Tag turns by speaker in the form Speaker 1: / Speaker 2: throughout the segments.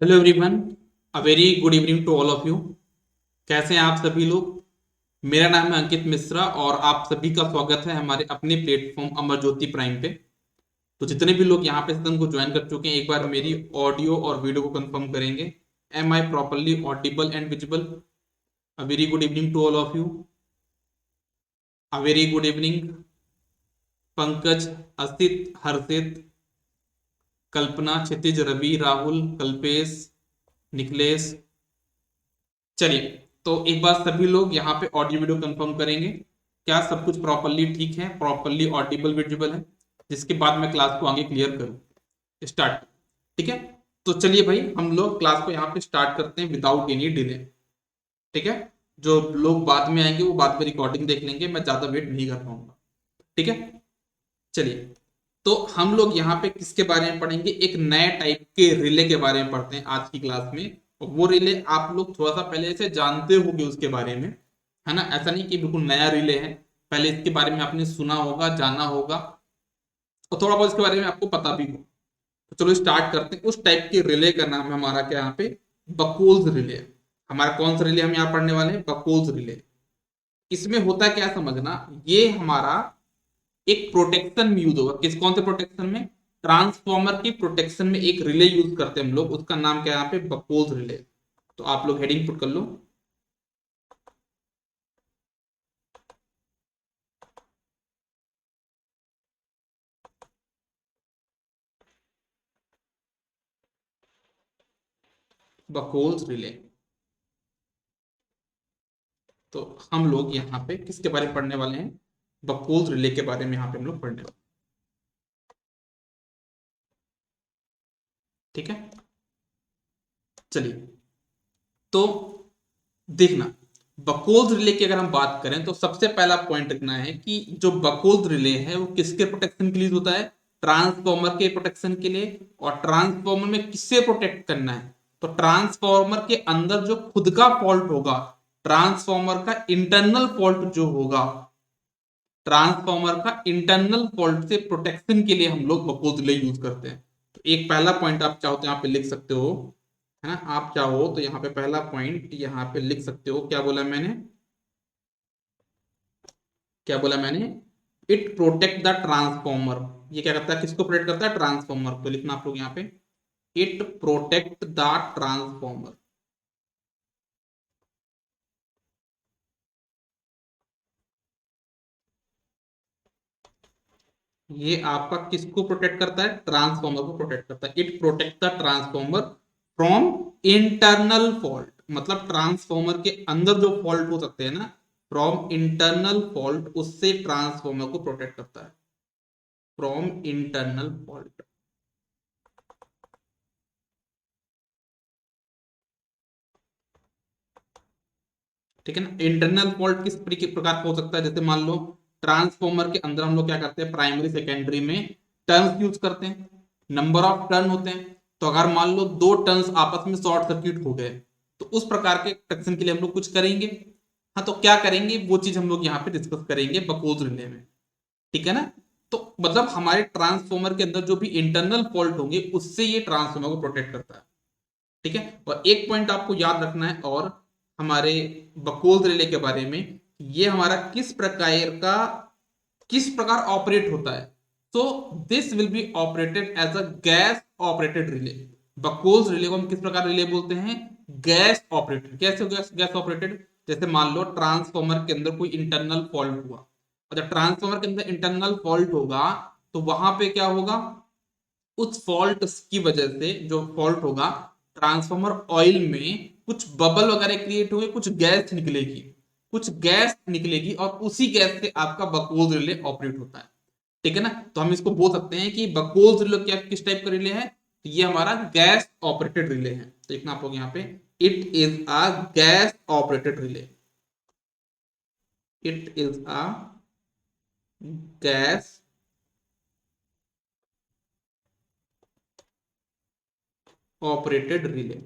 Speaker 1: Hello everyone, a very good evening to all of you. कैसे हैं आप सभी लोग? मेरा नाम है अंकित मिश्रा और आप सभी का स्वागत है हमारे अपने प्लेटफॉर्म अमर ज्योति प्राइम पे। तो जितने भी लोग यहाँ पे सदन को ज्वाइन कर चुके हैं, एक बार मेरी ऑडियो और वीडियो को कंफर्म करेंगे। Am I properly audible and visible? A very good evening to all of you. A very good evening Pankaj, Asit, Harshit, Kalpana, Kshitij, Ravi, Rahul, Kalpesh, Nikhilesh. चलिए, तो एक बार सभी लोग यहाँ पे ऑडियो वीडियो कंफर्म करेंगे। क्या सब कुछ प्रॉपरली ठीक है, प्रॉपरली ऑडिबल विजिबल है? जिसके बाद मैं क्लास को आगे क्लियर करूँ। स्टार्ट। ठीक है, तो चलिए भाई, हम लोग क्लास को यहाँ पे स्टार्ट करते हैं विदाउट एनी डिले। ठीक है, जो लोग बाद में आएंगे वो बाद में रिकॉर्डिंग देख लेंगे, मैं ज्यादा वेट नहीं कर पाऊंगा। ठीक है, चलिए, तो हम लोग यहाँ पे किसके बारे में पढ़ेंगे? एक नए टाइप के रिले के बारे में पढ़ते हैं आज की क्लास में। और वो रिले आप लोग थोड़ा सा पहले से जानते होंगे उसके बारे में, है ना? ऐसा नहीं कि बिल्कुल नया रिले है, पहले इसके बारे में आपने सुना होगा, जाना होगा और थोड़ा बहुत इसके बारे में आपको पता भी हो। तो चलो स्टार्ट करते हैं। उस टाइप के रिले का नाम है हमारा क्या यहाँ पे? Buchholz relay. हमारा कौन सा रिले हम यहाँ पढ़ने वाले हैं? बकोल्स रिले। इसमें होता क्या समझना, ये हमारा एक प्रोटेक्शन में यूज होगा। किस कौन से प्रोटेक्शन में? ट्रांसफॉर्मर की प्रोटेक्शन में एक रिले यूज करते हैं हम लोग, उसका नाम क्या है यहाँ पे? Buchholz relay. तो आप लोग हेडिंग पुट कर लो, बकोल्स रिले। तो हम लोग यहाँ पे किसके बारे में पढ़ने वाले हैं? बकोल्स रिले के बारे में यहाँ पे हम लोग पढ़ने वाले। ठीक है, चलिए, तो देखना, बकोल्स रिले की अगर हम बात करें तो सबसे पहला पॉइंट रखना है कि जो बकोल्स रिले है वो किसके प्रोटेक्शन के लिए होता है? ट्रांसफॉर्मर के प्रोटेक्शन के लिए। और ट्रांसफॉर्मर में किससे प्रोटेक्ट करना है? तो ट्रांसफॉर्मर के अंदर जो खुद का फॉल्ट होगा, ट्रांसफॉर्मर का इंटरनल फॉल्ट जो होगा, ट्रांसफॉर्मर का इंटरनल फॉल्ट से प्रोटेक्शन के लिए हम लोग बकोल्स रिले यूज करते हैं। तो एक पहला पॉइंट आप चाहो तो यहाँ पे लिख सकते हो, है ना? आप चाहो तो यहाँ पे पहला पॉइंट यहाँ पे लिख सकते हो। क्या बोला मैंने? क्या बोला मैंने? It protect the transformer. ये क्या करता है? किसको प्रोटेक्ट करता है? ट्रांसफॉर्मर। तो लिखना आप लोग यहाँ पे, इट प्रोटेक्ट द ट्रांसफॉर्मर। ये आपका किसको प्रोटेक्ट करता है? ट्रांसफॉर्मर को प्रोटेक्ट करता है। It protect the transformer from internal fault. मतलब ट्रांसफॉर्मर के अंदर जो फॉल्ट हो सकते हैं ना, फ्रॉम इंटरनल फॉल्ट, उससे ट्रांसफॉर्मर को प्रोटेक्ट करता है। From internal fault. ठीक है ना? इंटरनल फॉल्ट किस प्रकार का हो सकता है? जैसे मान लो ट्रांसफॉर्मर के अंदर हम लोग क्या करते हैं, प्राइमरी सेकेंडरी में टर्न्स यूज करते हैं, नंबर ऑफ टर्न होते हैं। तो अगर मान लो दो टर्न्स आपस में शॉर्ट सर्किट हो गए, तो उस प्रकार के प्रोटेक्शन के लिए हम लोग कुछ करेंगे। हाँ, तो क्या करेंगे वो चीज हम लोग यहाँ पे डिस्कस करेंगे बकोज रिले में। ठीक है ना? तो मतलब हमारे ट्रांसफॉर्मर के अंदर जो भी इंटरनल फॉल्ट होंगे उससे ये ट्रांसफॉर्मर को प्रोटेक्ट करता है। ठीक है, और एक पॉइंट आपको याद रखना है और हमारे बकोल्स रिले के बारे में, ये हमारा किस प्रकार ऑपरेट होता है। So this will be operated as a gas operated relay. Buchholz relay को हम किस प्रकार रिले बोलते हैं? Gas operated. कैसे गैस गैस ऑपरेटेड? जैसे मान लो ट्रांसफॉर्मर के अंदर कोई इंटरनल फॉल्ट हुआ, और जब ट्रांसफॉर्मर के अंदर इंटरनल फॉल्ट होगा तो वहां पे क्या होगा? उस फॉल्ट की वजह से जो फॉल्ट होगा, ट्रांसफॉर्मर ऑयल में कुछ बबल वगैरह क्रिएट होंगे, कुछ गैस निकलेगी, कुछ गैस निकलेगी और उसी गैस से आपका बकोल्स रिले ऑपरेट होता है। ठीक है ना? तो हम इसको बोल सकते हैं कि बकोल्स रिले क्या किस टाइप का रिले है? तो ये हमारा गैस ऑपरेटेड रिले है। तो देखना आप लोग यहाँ पे, it is a gas operated relay. It is a gas operated relay.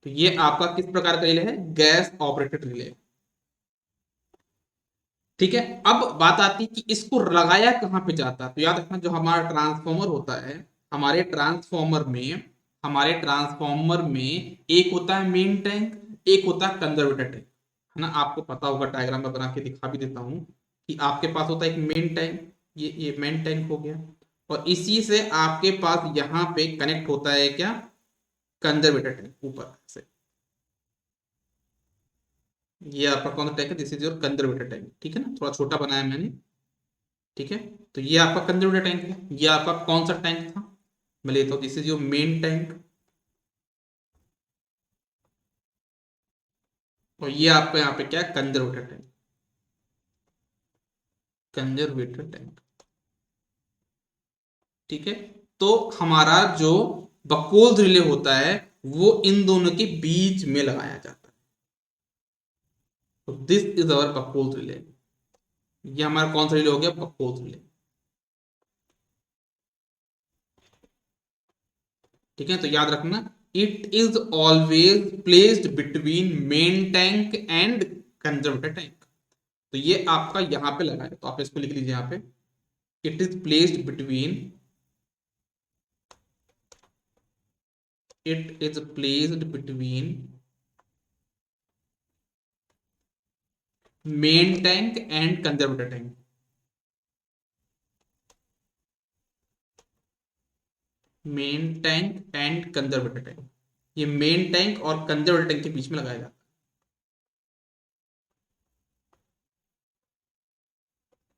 Speaker 1: तो ये आपका किस प्रकार का रिले है? Gas operated relay. ठीक है, अब बात आती है कि इसको लगाया कहां पे जाता है। तो याद रखना, जो हमारा ट्रांसफॉर्मर होता है, हमारे ट्रांसफॉर्मर में हमारे ट्रांसफॉर्मर में एक होता है मेन टैंक, एक होता है कंजर्वेटर टैंक, है ना। आपको पता होगा, डायग्राम में बना के दिखा भी देता हूं कि आपके पास होता है एक मेन टैंक, ये मेन टैंक हो गया, और इसी से आपके पास यहाँ पे कनेक्ट होता है क्या, कंजर्वेटर टैंक ऊपर से। ये आपका कौन सा टैंक है, this is your conservator tank, ठीक है ना, थोड़ा छोटा बनाया मैंने, ठीक है। तो ये आपका कंजर्वेटर टैंक है। ये आपका कौन सा टैंक था, मैं लेता हूं, this is your main tank, और ये आपका यहाँ पे क्या है, कंजर्वेटर टैंक, कंजर्वेटर टैंक, ठीक है। तो हमारा जो बकोल रिले होता है वो इन दोनों के बीच में लगाया जाता है। तो दिस इज अवर बकोल रिले, ये हमारा कौन सा रिले हो गया, बकोल रिले, ठीक है। तो याद रखना, it is always placed between main tank and conservator tank. तो ये आपका यहां पे लगा है, तो आप इसको लिख लीजिए यहां पे, it is placed between, it is placed between main tank and conservator tank, main tank and conservator tank, ये मेन टैंक और कंजर्वेटर टैंक के बीच में लगाया जाता है,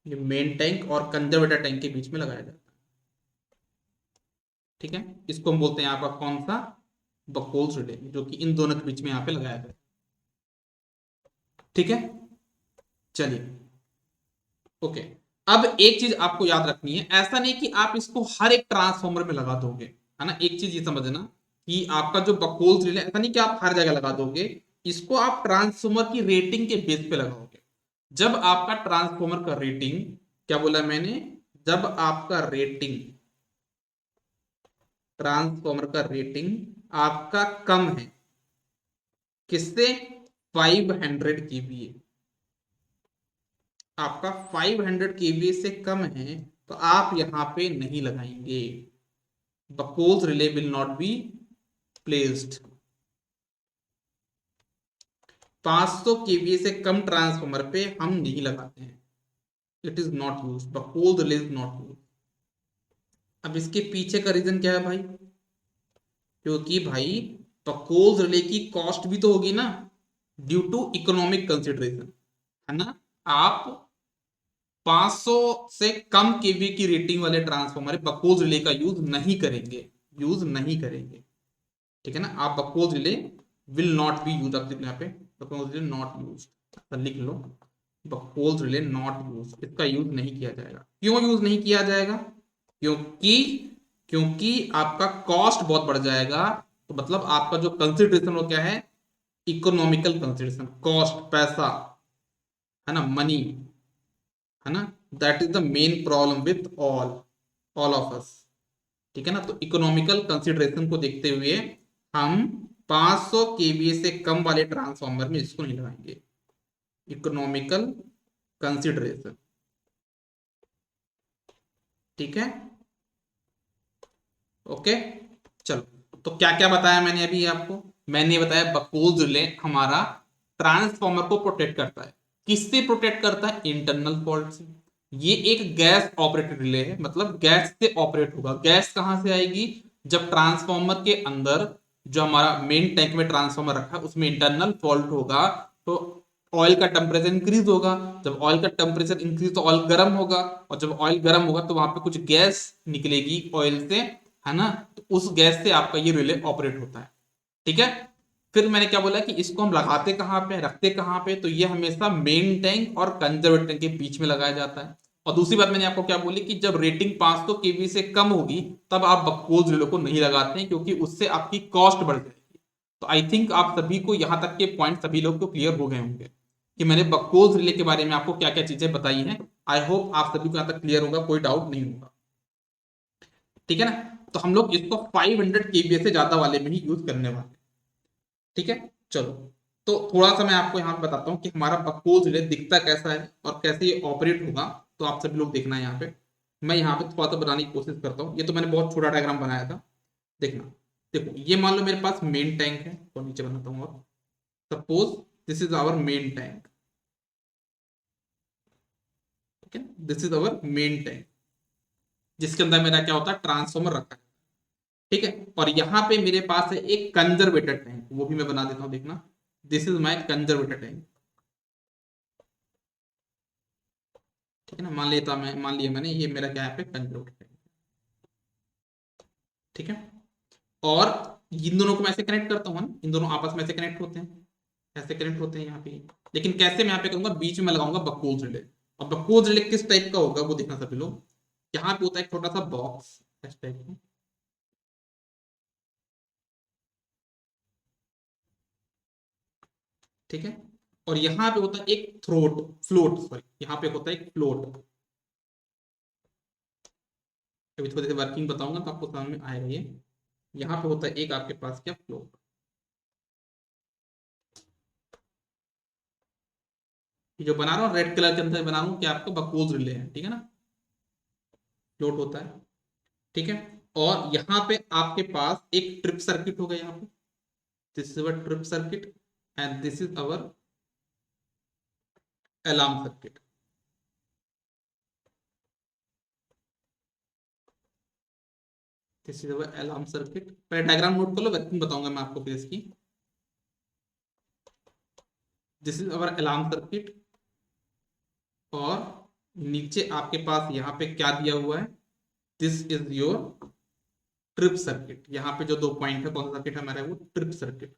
Speaker 1: ये मेन टैंक और कंजर्वेटर टैंक के बीच में लगाया जाता है, ठीक है। इसको हम बोलते हैं यहाँ पर कौन सा, बकोल्स रिले, जो कि इन दोनों के बीच में यहाँ पे लगाया गया, ठीक है। चलिए, ओके। अब एक चीज आपको याद रखनी है, ऐसा नहीं कि आप इसको हर एक ट्रांसफॉर्मर में लगा दोगे, है ना। एक चीज ये समझना कि आपका जो बकोल्स रिले, ऐसा नहीं कि आप हर जगह लगा दोगे, इसको आप ट्रांसफॉर्मर की रेटिंग के बेस पे लगाओगे। जब आपका ट्रांसफॉर्मर का रेटिंग, क्या बोला मैंने, जब आपका रेटिंग, ट्रांसफॉर्मर का रेटिंग आपका कम है, किससे, 500 केवीए, आपका 500 केवीए से कम है, तो आप यहां पे नहीं लगाएंगे, Buchholz relay will not be placed. 500 KVA से कम ट्रांसफॉर्मर पे हम नहीं लगाते हैं, it is not use, Buchholz relay is not use. अब इसके पीछे का रीजन क्या है भाई, क्योंकि भाई बकोल्स रिले की कॉस्ट भी तो होगी ना, ड्यू टू इकोनॉमिक कंसिडरेशन, है ना। आप 500 से कम केवी की रेटिंग वाले ट्रांसफॉर्मर बकोल्स रिले का यूज नहीं करेंगे, यूज नहीं करेंगे, ठीक है ना। आप Buchholz relay will not be use, आप यहाँ पे बकोल्स रिले नॉट यूज लिख लो, बकोल्स रिले नॉट यूज, इसका यूज नहीं किया जाएगा। क्यों यूज नहीं किया जाएगा, क्योंकि क्योंकि आपका कॉस्ट बहुत बढ़ जाएगा। तो मतलब आपका जो कंसिडरेशन वो क्या है, इकोनॉमिकल कंसिडरेशन, कॉस्ट, पैसा, है ना, मनी, है ना, that is the main problem with all of us, ठीक है ना। तो इकोनॉमिकल कंसिडरेशन को देखते हुए हम 500 केवीए से कम वाले ट्रांसफॉर्मर में इसको नहीं लगाएंगे, इकोनॉमिकल कंसिडरेशन, ठीक है, ओके। चलो, तो क्या क्या बताया मैंने अभी आपको, मैंने बताया बकोल्स रिले हमारा ट्रांसफॉर्मर को प्रोटेक्ट करता है, किससे प्रोटेक्ट करता है, इंटरनल फॉल्ट से। ये एक गैस ऑपरेटेड रिले है, मतलब गैस से ऑपरेट होगा। गैस कहां से आएगी, जब ट्रांसफॉर्मर के अंदर जो हमारा मेन टैंक में ट्रांसफॉर्मर रखा है उसमें इंटरनल फॉल्ट होगा, तो ऑयल का टेम्परेचर इंक्रीज होगा। जब ऑयल का टेम्परेचर इंक्रीज तो ऑयल गर्म होगा, और जब ऑयल गर्म होगा तो वहां पे कुछ गैस निकलेगी ऑयल से, है ना। तो उस गैस से आपका ये रिले ऑपरेट होता है, ठीक है। फिर मैंने क्या बोला कि इसको हम लगाते कहाँ पे, रखते कहाँ पे, तो ये हमेशा मेन टैंक और कंजर्वेटर टैंक के बीच में लगाया जाता है। और दूसरी बात मैंने आपको क्या बोली कि जब रेटिंग 500 केवी से कम होगी तब आप बकोल्स रिले को नहीं लगाते हैं, क्योंकि उससे आपकी कॉस्ट बढ़ जाएगी। तो आई थिंक आप सभी को यहाँ तक के पॉइंट सभी लोग को क्लियर हो गए होंगे कि मैंने बकोल्स रिले के बारे में आपको क्या क्या चीजें बताई हैं। आई होप आप सभी को यहाँ तक क्लियर होगा, कोई डाउट नहीं होगा, ठीक है ना। तो हम लोग इसको 500 केवीए से ज्यादा वाले में ही यूज करने वाले, ठीक है। चलो, तो थोड़ा सा मैं आपको यहाँ पे बताता हूँ कि हमारा बकोल्स रिले दिखता कैसा है और कैसे ये ऑपरेट होगा। तो आप सभी लोग देखना है यहाँ पे, मैं यहाँ पे थोड़ा सा बनाने की कोशिश करता हूँ। ये तो मैंने बहुत छोटा डायग्राम बनाया था, देखना। देखो ये मान लो मेरे पास मेन टैंक है, तो नीचे बनाता हूँ और suppose this is our main tank, ठीक है, this is our main tank जिसके अंदर मेरा क्या होता है, ट्रांसफॉर्मर रखा है, ठीक है। और यहाँ पे मेरे पास है एक कंजर्वेटर टैंक, वो भी मैं बना देता हूँ, देखना, this is my conservator tank, ठीक है ना। मान लिया मैंने ये मेरा क्या है पे कंजर्वेटर टैंक, ठीक है। और इन दोनों को मैं ऐसे कनेक्ट करता हूँ ना, इन दोनों आपस में ऐसे कनेक्ट होते हैं, ऐसे कनेक्ट होते हैं यहाँ पे। लेकिन कैसे मैं यहाँ पे करूंगा, बीच में लगाऊंगा बकहोल रिले। और बकहोल रिले किस टाइप का होगा वो देखना सभी लोग। यहाँ पे होता है एक छोटा सा बॉक्स इस टाइप का, ठीक है। और यहाँ पे होता है एक फ्लोट सॉरी, यहाँ पे होता है एक फ्लोट। अभी थोड़ी देर वर्किंग बताऊंगा तो आपको समझ में आएगा ये। यहाँ पे होता है एक आपके पास क्या फ्लोट, ये जो बना रहा हूँ रेड कलर के अंदर बना रहा हूँ क्या, आपका बकहोल रिले है, ठीक है ना, फ्लोट होता है, ठीक है। और यहाँ पे आपके पास एक ट्रिप सर्किट होगा यहाँ पे, this is our trip circuit and this is our alarm circuit, this is our alarm circuit. पहले डायग्राम नोट कर लो, वर्किंग बताऊंगा मैं आपको फिर इसकी। This is our alarm circuit, और नीचे आपके पास यहाँ पे क्या दिया हुआ है, this is your trip circuit. यहाँ पे जो दो पॉइंट है, कौन सा सर्किट है हमारा, वो ट्रिप सर्किट,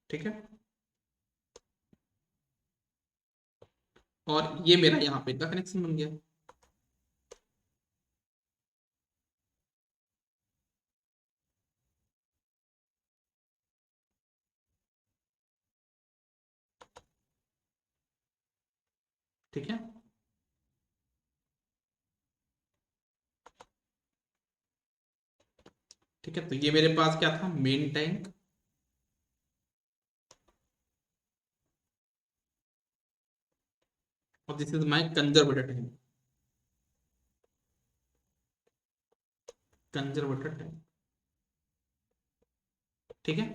Speaker 1: ठीक है। और ये मेरा यहाँ पे का कनेक्शन बन गया, ठीक है, ठीक है। तो ये मेरे पास क्या था, मेन टैंक, और this is my conservator tank, conservator tank, ठीक है,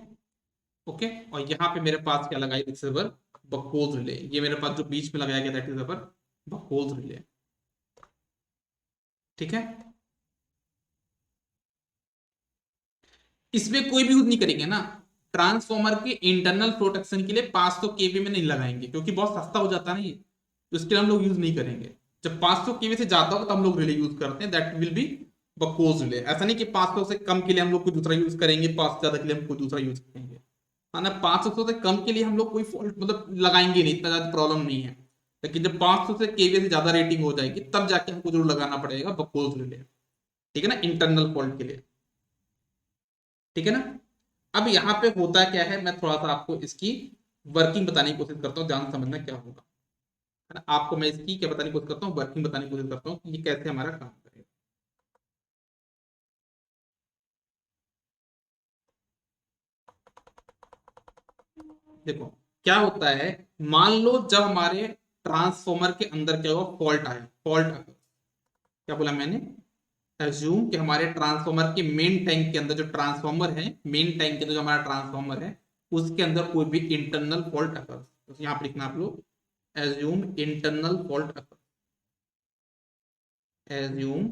Speaker 1: ओके। और यहाँ पे मेरे पास क्या लगाई, दिस इज अवर बकहोल रिले, ये मेरे पास जो बीच में लगाया गया दैट इज अवर बकहोल रिले, ठीक है। इसमें कोई भी यूज नहीं करेंगे ना, ट्रांसफॉर्मर के इंटरनल प्रोटेक्शन के लिए 500 केवी में नहीं लगाएंगे, क्योंकि बहुत सस्ता हो जाता है ना ये, तो इसके लिए हम लोग यूज नहीं करेंगे। जब 500 केवी से ज्यादा होगा तो हम लोग रिले यूज करते हैं, दैट विल बी बकहोल रिले। ऐसा नहीं कि 500 से कम के लिए हम लोग कोई दूसरा यूज करेंगे, 500 से ज्यादा के लिए हम कोई दूसरा यूज करेंगे, है ना। 500 से कम के लिए हम लोग कोई फॉल्ट मतलब लगाएंगे नहीं, इतना ज्यादा प्रॉब्लम नहीं है। लेकिन जब 500 से केवी से ज्यादा रेटिंग हो जाएगी तब जाके हमको जरूर लगाना पड़ेगा बकहोल रिले, ठीक है ना, इंटरनल फॉल्ट के लिए, ठीक है ना। अब यहाँ पे होता क्या है, मैं थोड़ा सा आपको इसकी वर्किंग बताने की कोशिश करता हूँ, ध्यान समझना क्या होगा, है ना। आपको मैं इसकी क्या बताने की कोशिश करता हूँ, वर्किंग बताने की कोशिश करता हूँ कि ये कैसे हमारा काम करेगा। देखो क्या होता है, मान लो जब हमारे ट्रांसफॉर्मर के अंदर क्या हुआ, फॉल्ट आया, क्या बोला मैंने, एज्यूम कि हमारे ट्रांसफॉर्मर के मेन टैंक के अंदर जो ट्रांसफॉर्मर है, मेन टैंक के अंदर जो हमारा ट्रांसफॉर्मर है उसके अंदर कोई भी इंटरनल फॉल्ट अकर, तो यहाँ पे लिखना आप लोग, एज्यूम इंटरनल फॉल्ट अकर, एज्यूम,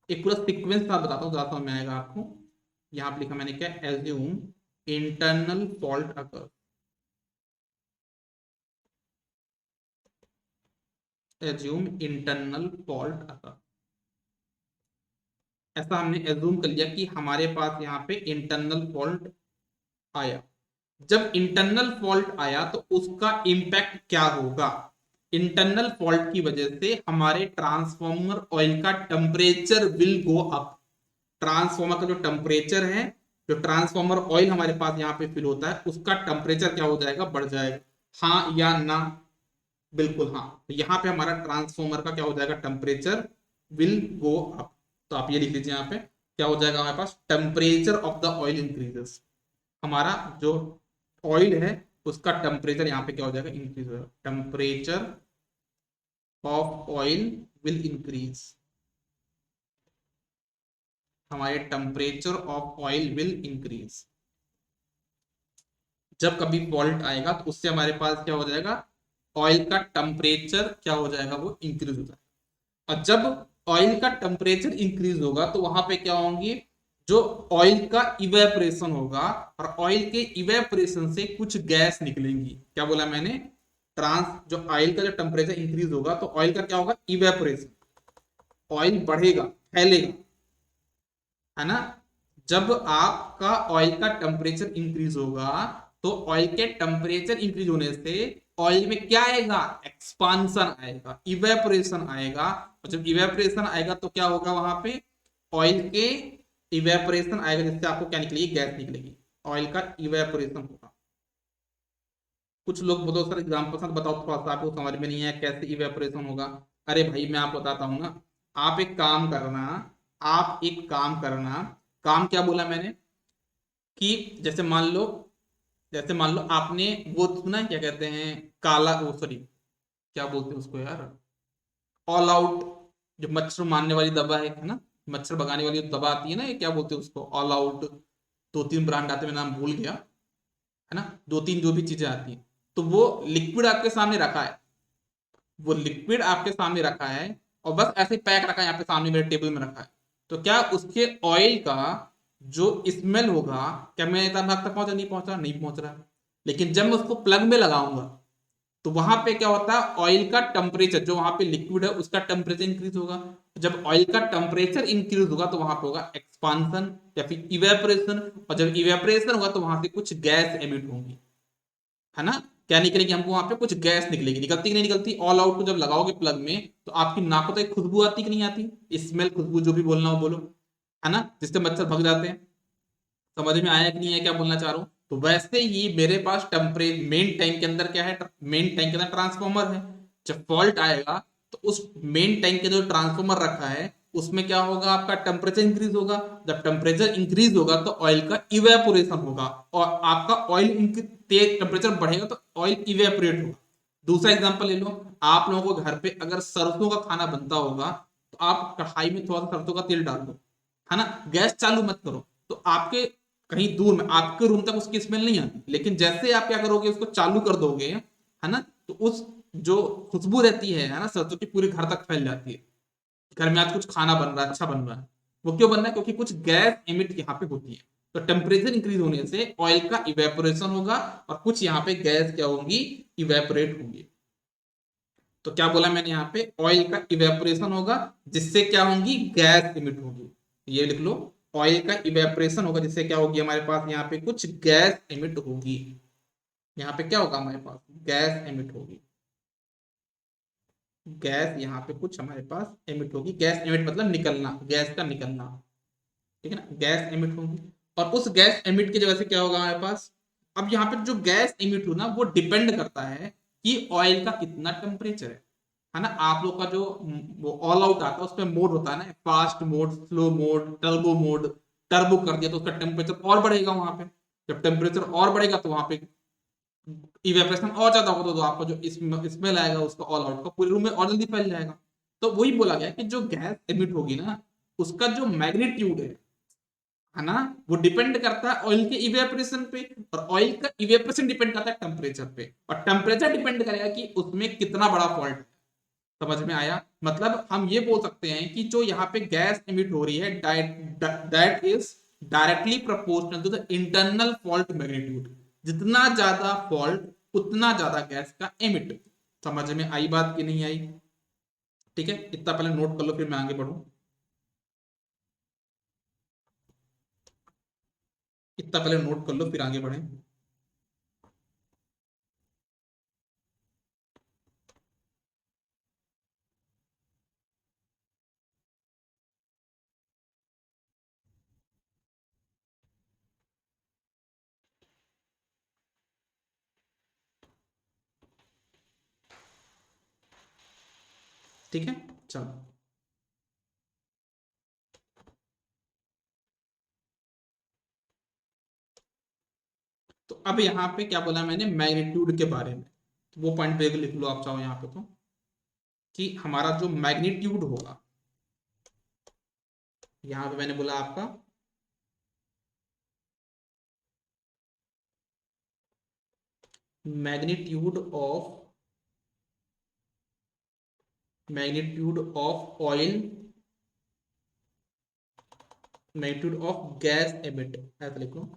Speaker 1: एक पूरा सीक्वेंस मैं बताता हूँ, ज्यादा समझ में आएगा आपको। यहाँ पे लिखा मैंने क्या, एज्यूम इंटरनल फॉल्ट अकर, एज्यूम इंटरनल फॉल्ट अकर। ऐसा हमने एज्यूम कर लिया कि हमारे पास यहाँ पे इंटरनल फॉल्ट आया। जब इंटरनल फॉल्ट आया तो उसका इंपैक्ट क्या होगा, इंटरनल फॉल्ट की वजह से हमारे ट्रांसफॉर्मर ऑयल का temperature will go up. Transformer का जो टेम्परेचर है, जो ट्रांसफॉर्मर ऑयल हमारे पास यहाँ पे फिल होता है उसका टेम्परेचर क्या हो जाएगा, बढ़ जाएगा, हाँ या ना, बिल्कुल हाँ। तो यहाँ पे हमारा ट्रांसफॉर्मर का क्या हो जाएगा, टेम्परेचर विल गो अप। तो आप ये लिख लीजिए यहाँ पे, क्या हो जाएगा हमारे पास, temperature of the oil increases, हमारा जो ऑयल है उसका टेम्परेचर यहाँ पे क्या हो जाएगा, इंक्रीज हो जाएगा, temperature of oil will increase, हमारे temperature of oil will increase. जब कभी फॉल्ट आएगा तो उससे हमारे पास क्या हो जाएगा, ऑयल का टेम्परेचर क्या हो जाएगा, वो इंक्रीज हो जाएगा। और जब ऑयल का टेम्परेचर इंक्रीज होगा तो वहां पे क्या होंगी, जो ऑयल का इवेपोरेशन होगा, और ऑयल के इवेपोरेशन से कुछ गैस निकलेंगी। क्या बोला मैंने, जो ऑयल का जो टेम्परेचर इंक्रीज होगा तो ऑयल का क्या होगा, इवेपोरेशन, ऑयल बढ़ेगा, फैलेगा, है ना। जब आपका ऑयल का टेम्परेचर इंक्रीज होगा तो ऑयल के टेम्परेचर इंक्रीज होने से ऑयल में क्या आएगा, एक्सपांशन आएगा, इवेपोरेशन आएगा। और जब इवेपोरेशन आएगा तो क्या होगा, वहां पे ऑयल के इवेपोरेशन आएगा जिससे आपको क्या निकलेगी, गैस निकलेगी, ऑयल का इवेपोरेशन होगा। कुछ लोग बोलो सर एग्जाम्पल साथ बताओ, थोड़ा सा आपको समझ में नहीं है कैसे इवेपोरेशन होगा। अरे भाई मैं आपको बताता हूँ ना, आप एक काम करना, आप एक काम करना, काम क्या बोला मैंने, कि जैसे मान लो आपने वो सुना है, क्या कहते हैं, काला, वो सॉरी क्या बोलते हैं उसको यार, ऑल आउट, जो मच्छर मारने वाली दवा है ना, मच्छर भगाने वाली दवा आती है ना, ये क्या बोलते हैं उसको, ऑल आउट। दो तीन ब्रांड आते हैं, मैं नाम भूल गया, है ना, दो तीन जो भी चीजें आती हैं, तो वो लिक्विड आपके सामने रखा है, वो लिक्विड आपके सामने रखा है, और बस ऐसे पैक रखा है यहाँ पे सामने मेरे टेबल में रखा है। तो क्या उसके ऑयल का जो स्मेल होगा, क्या मैं इतना भाग तक पहुंचा, नहीं पहुंचा, नहीं पहुंच रहा। लेकिन जब मैं उसको प्लग में लगाऊंगा तो वहां पे क्या होता है, ऑयल का टेम्परेचर, जो वहां पे लिक्विड है उसका टेम्परेचर इंक्रीज होगा। जब ऑयल का टेम्परेचर इंक्रीज होगा तो वहां पे होगा एक्सपांशन या फिर इवेपोरेशन, और जब इवेपोरेशन होगा तो वहां से कुछ गैस एमिट होंगी, है ना। क्या निकलेगी, हमको वहां पे कुछ गैस निकलेगी, निकलती कि नहीं निकलती, ऑल आउट को जब लगाओगे प्लग में तो आपकी नाकों तक खुशबू आती कि नहीं आती, स्मेल, खुशबू, जो भी बोलना हो बोलो, है ना, जिससे मच्छर भग जाते हैं। समझ में आया कि नहीं है क्या बोलना चाह रहा हूं। तो वैसे ही मेरे पास मेन टैंक के अंदर क्या है, मेन टैंक के अंदर ट्रांसफॉर्मर है। जब फॉल्ट आएगा तो उस मेन टैंक के जो ट्रांसफॉर्मर रखा है उसमें क्या होगा, आपका टेम्परेचर इंक्रीज होगा। जब टेम्परेचर इंक्रीज होगा तो ऑयल का इवेपोरेशन होगा, और आपका ऑयल तेज टेम्परेचर बढ़ेगा तो ऑयल इवेपोरेट होगा। दूसरा एग्जांपल ले लो, आप लोगों को घर पे अगर सरसों का खाना बनता होगा तो आप कढ़ाई में थोड़ा सा सरसों का तेल डाल दो, है ना, गैस चालू मत करो, तो आपके कहीं दूर में आपके रूम तक उसकी स्मेल नहीं आती। लेकिन जैसे आप क्या करोगे, उसको चालू कर दोगे, है ना, तो उस जो खुशबू रहती है ना सरसों की, पूरे घर तक फैल जाती है। घर में आज कुछ खाना बन रहा है, अच्छा बन रहा है, वो क्यों बन रहा है, क्योंकि कुछ गैस एमिट यहाँ पे होती है। तो टेम्परेचर इंक्रीज होने से ऑयल का इवेपोरेशन होगा, और कुछ यहाँ पे गैस क्या होंगी, इवेपोरेट होंगी। तो क्या बोला मैंने, यहाँ पे ऑयल का इवेपोरेशन होगा जिससे क्या होंगी, गैस इमिट होगी। ये लिख लो, ऑयल का इवेपोरेशन होगा जिससे क्या होगी, हमारे पास यहाँ पे कुछ गैस इमिट होगी। यहाँ पे क्या होगा, हमारे पास गैस इमिट होगी, गैस यहाँ पे कुछ हमारे पास इमिट होगी। गैस इमिट मतलब निकलना, गैस का निकलना, ठीक है ना, गैस इमिट होगी। और उस गैस इमिट की वजह से क्या होगा हमारे पास, अब यहाँ पे जो गैस इमिट हो ना वो डिपेंड करता है कि ऑयल का कितना टेम्परेचर है ना। आप लोग का जो वो ऑल आउट आता है उसमें मोड होता है ना, fast mode, slow mode, turbo mode. Turbo कर दिया तो उसका टेम्परेचर और बढ़ेगा वहां पे। जब टेम्परेचर और बढ़ेगा तो वहां पे इवेपोरेशन और ज्यादा होगा, तो आपका जो स्मेल आएगा उसका ऑल आउट का पूरे रूम में और जल्दी फैल जाएगा। तो वही बोला गया कि जो गैस एमिट होगी ना, उसका जो मैग्नीट्यूड है ना, वो डिपेंड करता है ऑयल के इवेपोरेशन पे, और ऑयल का इवेपोरेशन डिपेंड करता है टेम्परेचर पे, और टेम्परेचर डिपेंड करेगा कि उसमें कितना बड़ा फॉल्ट है। समझ में आया, मतलब हम ये बोल सकते हैं कि जो यहाँ पे गैस एमिट हो रही है that is directly proportional to the internal fault magnitude. जितना ज्यादा फॉल्ट उतना ज्यादा गैस का एमिट। समझ में आई बात कि नहीं आई, ठीक है, इतना पहले नोट कर लो फिर मैं आगे बढ़ूं। इतना पहले नोट कर लो फिर आगे बढ़े। ठीक है, चलो। तो अब यहाँ पे क्या बोला मैंने, मैग्नीट्यूड के बारे में, तो वो पॉइंट पे लिख लो आप चाहो यहाँ पे तो। कि हमारा जो मैग्नीट्यूड होगा, यहां पे मैंने बोला आपका magnitude of oil, magnitude of gas emit, ऐसा लिख लो,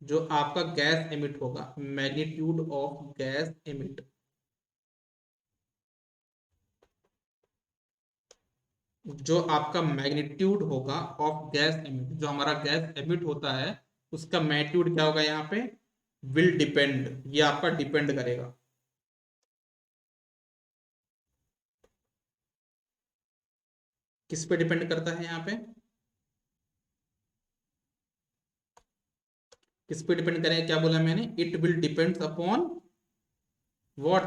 Speaker 1: जो आपका गैस एमिट होगा, मैग्नीट्यूड ऑफ गैस एमिट, जो आपका मैग्नीट्यूड होगा ऑफ गैस एमिट, जो हमारा गैस एमिट होता है उसका मैग्नीट्यूड क्या होगा यहाँ पे, विल डिपेंड, ये आपका डिपेंड करेगा, किस पे डिपेंड करता है यहाँ पे, किस पे डिपेंड करेगा, क्या बोला मैंने, it will depends upon what,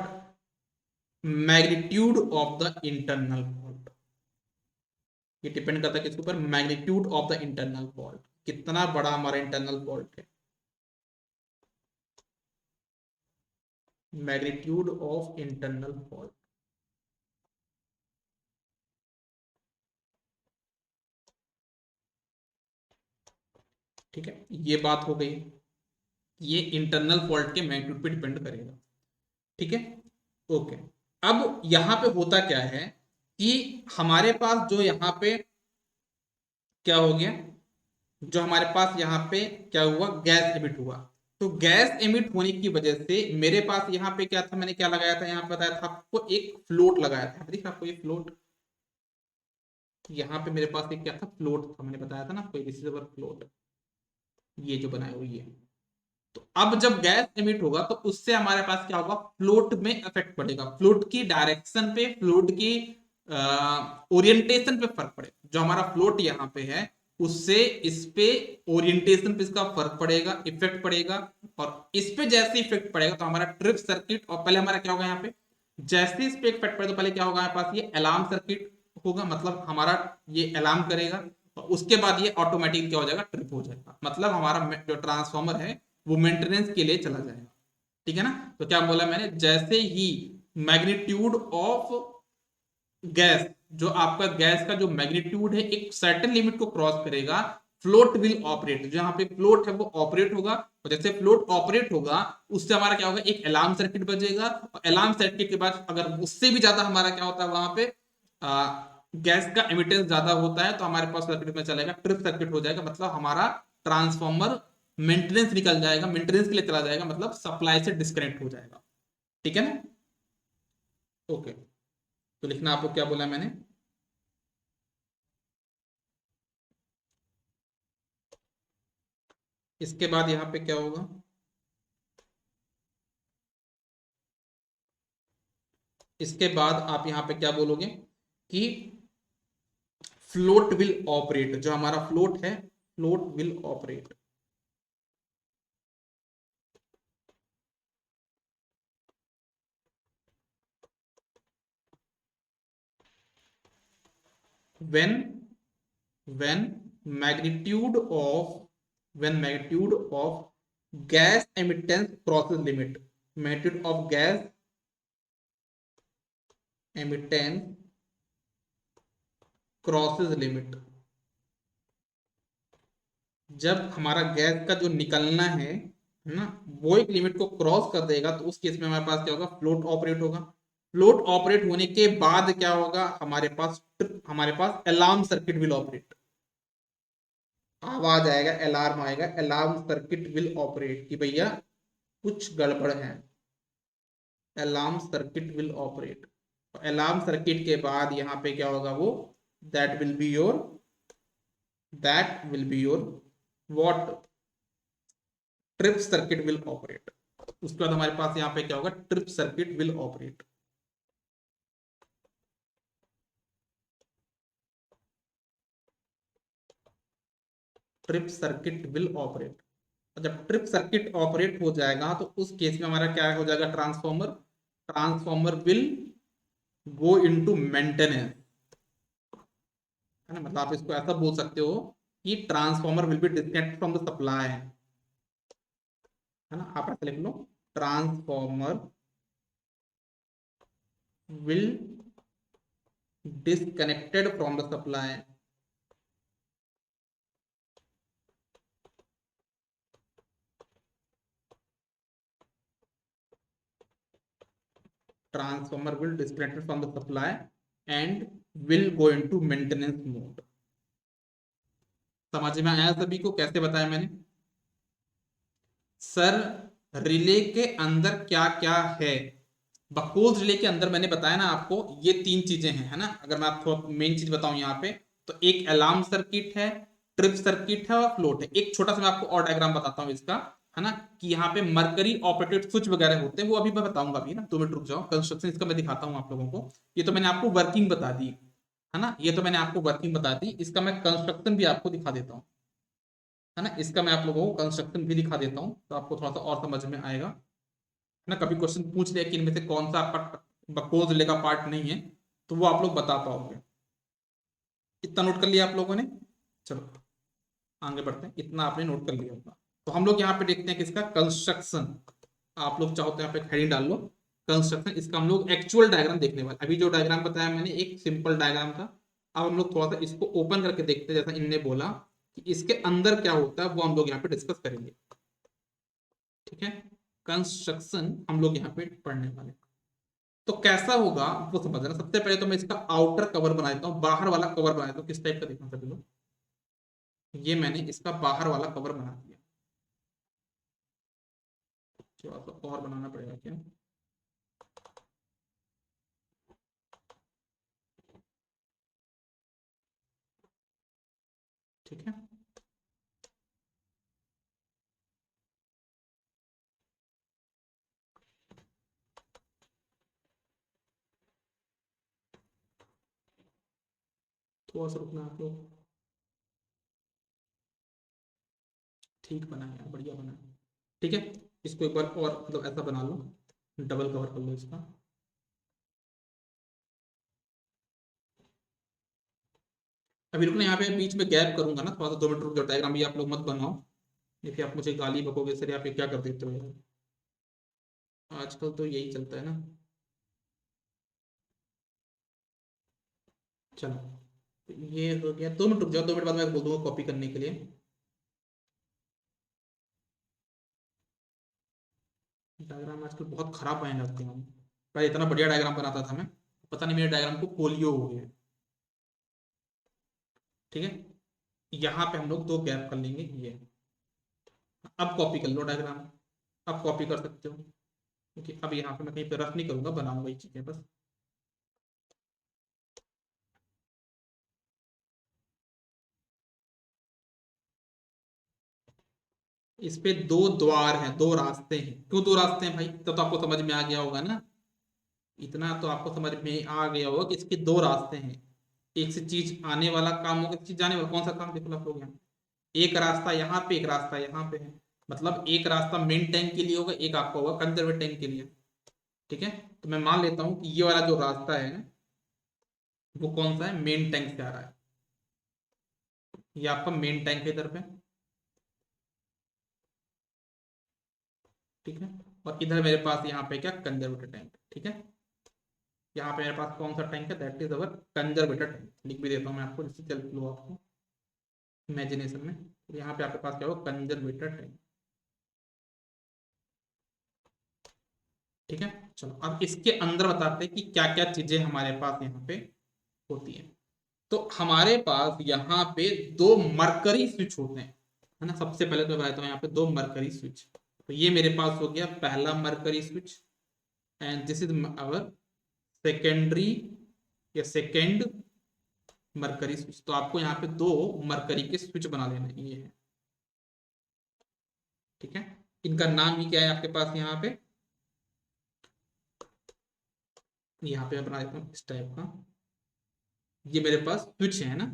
Speaker 1: magnitude of the internal fault, ये डिपेंड करता है किसके ऊपर, magnitude of the internal fault, कितना बड़ा हमारा इंटरनल फॉल्ट है, मैग्नीट्यूड ऑफ इंटरनल फॉल्ट। ठीक है, ये बात हो गई, ये इंटरनल फॉल्ट के मैग्नीट्यूड पे डिपेंड करेगा। ठीक है, ओके। अब यहां पे होता क्या है कि हमारे पास जो यहाँ पे क्या हो गया, जो हमारे पास यहाँ पे क्या हुआ, गैस एमिट हुआ, तो गैस एमिट होने की वजह से मेरे पास यहाँ पे क्या था, मैंने क्या लगाया था, यहाँ पे बताया था आपको, एक फ्लोट लगाया था, देखिए आपको ये फ्लोट, यहाँ पे मेरे पास एक क्या था, फ्लोट था, मैंने बताया था ना आपको, रिसीवर फ्लोट, ये जो बनाए हुई है। तो अब जब गैस एमिट होगा तो उससे हमारे पास क्या होगा, फ्लोट में इफेक्ट पड़ेगा, फ्लोट की डायरेक्शन पे, फ्लोट की ओरिएंटेशन पे फर्क पड़ेगा, जो हमारा फ्लोट यहाँ पे है उससे इस पे ओरिएंटेशन पे इसका फर्क पड़ेगा, इफेक्ट पड़ेगा, और इस पे जैसे इफेक्ट पड़ेगा तो हमारा ट्रिप सर्किट, और पहले हमारा क्या होगा यहाँ पे, जैसे इस पे इफेक्ट पड़ेगा तो पहले क्या होगा हमारे पास, ये अलार्म सर्किट होगा, मतलब हमारा ये अलार्म करेगा, और उसके बाद ये ऑटोमेटिक क्या हो जाएगा, ट्रिप हो जाएगा, मतलब हमारा जो ट्रांसफॉर्मर है वो मेंटेनेंस के लिए चला जाएगा। ठीक है ना, तो क्या बोला मैंने, जैसे ही मैग्नीट्यूड ऑफ गैस, जो आपका गैस का जो मैग्नीट्यूड है एक सर्टेन लिमिट को क्रॉस करेगा, फ्लोट विल ऑपरेट, जो यहाँ पे फ्लोट है वो ऑपरेट होगा, और जैसे फ्लोट ऑपरेट होगा उससे हमारा क्या होगा, एक अलार्म सर्किट बजेगा, और अलार्म सर्किट के बाद अगर उससे भी ज्यादा हमारा क्या होता है वहां पे गैस का एमिटेंस ज्यादा होता है तो हमारे पास सर्किट में चलेगा, ट्रिप सर्किट हो जाएगा, मतलब हमारा ट्रांसफॉर्मर मेंटेनेंस निकल जाएगा, मेंटेनेंस के लिए चला जाएगा, मतलब सप्लाई से डिस्कनेक्ट हो जाएगा। ठीक है ना, ओके। तो लिखना आपको क्या बोला मैंने, इसके बाद यहां पे क्या होगा, इसके बाद आप यहां पे क्या बोलोगे कि फ्लोट विल ऑपरेट, जो हमारा फ्लोट है float will operate, when when magnitude of magnitude of gas emittance crosses limit, magnitude of gas emittance crosses limit, जब हमारा गैस का जो निकलना है ना, वो एक लिमिट को क्रॉस कर देगा तो उस केस में हमारे पास क्या होगा, फ्लोट ऑपरेट होगा, फ्लोट ऑपरेट होने के बाद क्या होगा हमारे पास अलार्म सर्किट विल ऑपरेट, आवाज आएगा, अलार्म आएगा, अलार्म सर्किट विल ऑपरेट कि भैया कुछ गड़बड़ है, alarm circuit will operate, alarm circuit के बाद यहाँ पे क्या होगा वो, that will be your that will be your what, trip circuit will operate, उसके बाद हमारे पास यहाँ पे क्या होगा, trip circuit will operate, trip circuit will operate, जब ट्रिप सर्किट ऑपरेट हो जाएगा तो उस केस में हमारा क्या हो जाएगा, transformer will go into maintenance, है ना, मतलब आप इसको ऐसा बोल सकते हो कि transformer will be disconnect from the supply, है ना, आप ऐसा लिख लो, transformer will disconnected from the supply, transformer will disconnected from the supply and will go into maintenance mode. समझ में आया सभी को कैसे बताया मैंने? सर रिले के अंदर क्या क्या है? बकोज रिले के अंदर मैंने बताया ना आपको, ये तीन चीजें हैं, है ना? अगर मैं आपको मेन चीज बताऊं यहाँ पे, तो एक अलार्म सर्किट है, ट्रिप सर्किट है और फ्लोट है। एक छोटा सा मैं आपको और डायग्राम बताता हूँ इसका, है ना, कि यहाँ पे मरकरी ऑपरेटेड स्विच वगैरह होते हैं, वो अभी मैं बताऊंगा अभी ना, 2 मिनट रुक जाओ। कंस्ट्रक्शन इसका मैं दिखाता हूँ आप लोगों को। ये तो मैंने आपको वर्किंग बता दी, है ना, ये तो मैंने आपको वर्किंग बता दी, इसका मैं कंस्ट्रक्शन भी आपको दिखा देता हूँ, है ना, इसका मैं आप लोगों को कंस्ट्रक्शन भी दिखा देता हूँ, तो आपको थोड़ा सा और समझ में आएगा, है ना। कभी क्वेश्चन पूछ लिया कि इनमें से कौन सा आपका बकोज रिले का पार्ट नहीं है, तो वो आप लोग बता पाओगे। इतना नोट कर लिया आप लोगों ने? चलो आगे बढ़ते हैं, इतना आपने नोट कर लिया होगा। तो हम लोग यहाँ पे देखते हैं किसका कंस्ट्रक्शन। आप लोग चाहो तो यहाँ पे हेडिंग डाल लो कंस्ट्रक्शन, इसका हम लोग एक्चुअल डायग्राम देखने वाले। अभी जो डायग्राम बताया मैंने एक सिंपल डायग्राम था, अब हम लोग थोड़ा सा इसको ओपन करके देखते हैं, जैसा इनने बोला कि इसके अंदर क्या होता है वो हम लोग यहाँ पे डिस्कस करेंगे, ठीक है। कंस्ट्रक्शन हम लोग यहाँ पे पढ़ने वाले, तो कैसा होगा वो समझना। सबसे पहले तो मैं इसका आउटर कवर बना देता हूँ, बाहर वाला कवर बना देता हूँ। किस टाइप का देखना सभी लोग, ये मैंने इसका बाहर वाला कवर बना दिया, थोड़ा सा और बनाना पड़ेगा क्या? ठीक है, थोड़ा सा रुकना आप लोग। ठीक बना है, बढ़िया बना है, ठीक है। इसको एक बार और मतलब ऐसा बना लो, डबल कवर कर लो इसका। अभी रुकना, यहाँ पे बीच में गैप करूंगा ना, थोड़ा सा 2 मिनट रुक जाओ। डायग्राम भी आप लोग मत बनाओ, ये फिर आप मुझे गाली बकोगे, सर आप ये क्या कर देते हो यार। आजकल तो यही चलता है ना। चलो ये हो गया, 2 मिनट रुक जाओ, 2 मिनट बाद मैं बोल दूंगा कॉपी करने के लिए। डायग्राम आजकल बहुत खराब बनाने लगते हैं हम। पहले इतना बढ़िया डायग्राम बनाता था मैं, पता नहीं मेरे डायग्राम को पोलियो हो गया है, ठीक है। यहाँ पे हम लोग 2 गैप कर लेंगे ये। अब कॉपी कर लो डायग्राम, अब कॉपी कर सकते हो, क्योंकि अब यहाँ पे मैं कहीं पे रफ नहीं करूंगा, बनाऊंगा ये चीजें बस। इस पे 2 द्वार हैं, 2 रास्ते हैं। क्यों 2 रास्ते हैं भाई? तो आपको समझ में आ गया होगा ना, इतना तो आपको समझ में आ गया होगा कि इसके 2 रास्ते हैं। एक से चीज आने वाला काम होगा, एक चीज जाने वाला। कौन सा काम देख लो आप लोग यहाँ, एक रास्ता यहाँ पे, एक रास्ता यहाँ पे है। मतलब एक रास्ता मेन टैंक के लिए होगा, एक आपका होगा कंजर्वेटिव टैंक के लिए, ठीक है। तो मैं मान लेता हूँ कि ये वाला जो रास्ता है वो कौन सा है, मेन टैंक से आ रहा है। ये आपका मेन टैंक है इधर पे, ठीक है। और इधर मेरे पास यहाँ पे क्या, कंजर्वेटिव टैंक, ठीक है। यहाँ पे मेरे पास कौन सा टैंक है, that is our conservative tank. लिख भी देता हूँ मैं आपको, जिससे चल लो आपको इमेजिनेशन में। तो यहाँ पे आपके पास क्या होगा, कंजर्वेटिव टैंक, ठीक है। चलो अब इसके अंदर बताते हैं कि क्या क्या चीजें हमारे पास यहाँ पे होती है। तो हमारे पास यहाँ पे 2 मरकरी स्विच होते हैं, है ना। सबसे पहले तो मैं बताता हूँ यहाँ पे 2 मरकरी स्विच। तो ये मेरे पास हो गया पहला mercury switch, and this is our secondary या सेकेंड मरकरी स्विच। तो आपको यहाँ पे 2 मरकरी के स्विच बना लेने हैं, ये है, ठीक है। इनका नाम ही क्या है आपके पास यहाँ पे, यहाँ पे मैं बना देता हूँ इस टाइप का। ये मेरे पास स्विच है ना,